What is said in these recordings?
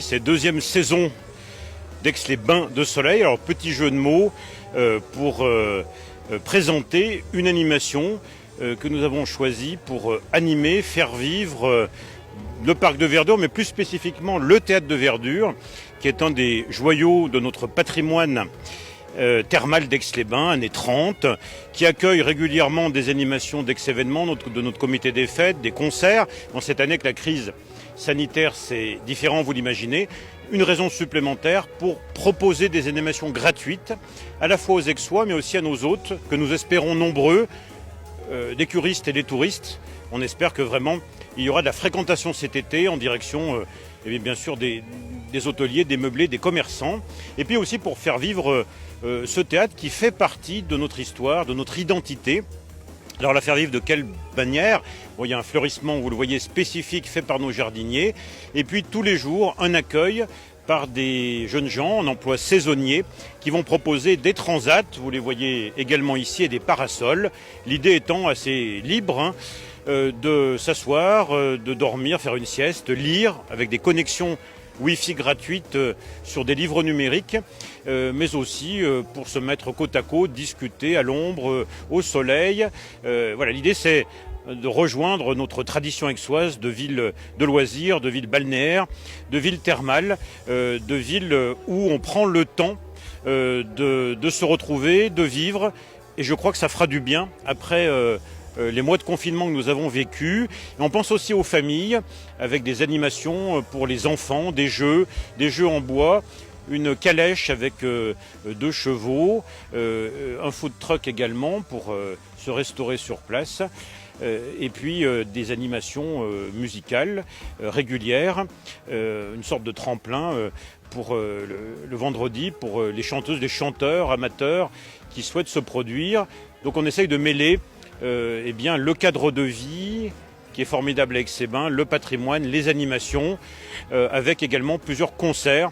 cette deuxième saison d'Aix-les-Bains de Soleil. Alors petit jeu de mots pour présenter une animation que nous avons choisie pour animer, faire vivre le parc de Verdure, mais plus spécifiquement le théâtre de Verdure, qui est un des joyaux de notre patrimoine thermal d'Aix-les-Bains, années 30, qui accueille régulièrement des animations d'Aix-événements de notre comité des fêtes, des concerts. En cette année que la crise sanitaire, c'est différent, vous l'imaginez. Une raison supplémentaire pour proposer des animations gratuites, à la fois aux Aixois, mais aussi à nos hôtes, que nous espérons nombreux, des curistes et des touristes. On espère que vraiment il y aura de la fréquentation cet été en direction bien sûr des hôteliers, des meublés, des commerçants. Et puis aussi pour faire vivre ce théâtre qui fait partie de notre histoire, de notre identité. Alors la faire vivre de quelle manière ? Bon, il y a un fleurissement, vous le voyez, spécifique fait par nos jardiniers. Et puis tous les jours, un accueil par des jeunes gens en emploi saisonnier qui vont proposer des transats, vous les voyez également ici, et des parasols. L'idée étant assez libre, de s'asseoir, de dormir, faire une sieste, lire avec des connexions Wi-Fi gratuites sur des livres numériques, mais aussi pour se mettre côte à côte, discuter à l'ombre, au soleil. Voilà, l'idée c'est de rejoindre notre tradition aixoise de ville de loisirs, de ville balnéaire, de ville thermale, de ville où on prend le temps de se retrouver, de vivre. Et je crois que ça fera du bien après les mois de confinement que nous avons vécu. Et on pense aussi aux familles avec des animations pour les enfants, des jeux en bois, une calèche avec 2 chevaux, un food truck également pour se restaurer sur place. Et puis des animations musicales régulières, une sorte de tremplin pour le vendredi, pour les chanteuses, les chanteurs amateurs qui souhaitent se produire. Donc on essaye de mêler le cadre de vie qui est formidable avec Aix-les-Bains, le patrimoine, les animations, avec également plusieurs concerts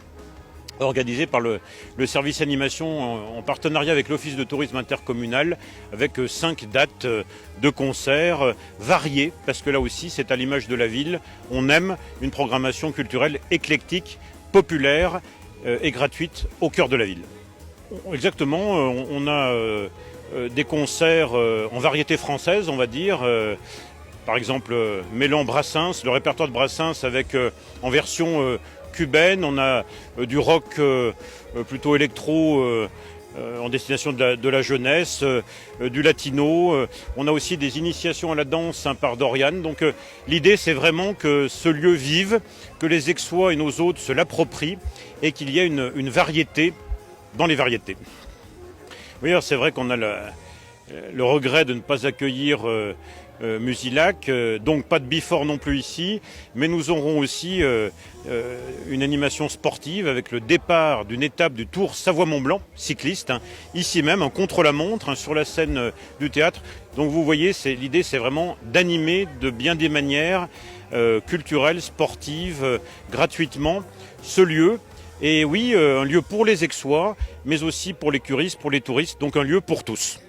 organisé par le service animation en partenariat avec l'Office de tourisme intercommunal, avec 5 dates de concerts variés, parce que là aussi c'est à l'image de la ville, on aime une programmation culturelle éclectique, populaire et gratuite au cœur de la ville. Exactement, on a des concerts en variété française, on va dire, par exemple Mélan-Brassens, le répertoire de Brassens avec en version cubaine, on a du rock plutôt électro en destination de la jeunesse, du latino, on a aussi des initiations à la danse par Dorian. Donc l'idée c'est vraiment que ce lieu vive, que les Aixois et nos hôtes se l'approprient et qu'il y ait une variété dans les variétés. Oui, alors c'est vrai qu'on a le regret de ne pas accueillir Musilac, donc pas de Bifort non plus ici, mais nous aurons aussi une animation sportive avec le départ d'une étape du Tour Savoie-Mont-Blanc, cycliste, ici même, un contre-la-montre sur la scène du théâtre. Donc vous voyez, l'idée c'est vraiment d'animer de bien des manières culturelles, sportives, gratuitement ce lieu. Et oui, un lieu pour les Aixois, mais aussi pour les curistes, pour les touristes, donc un lieu pour tous.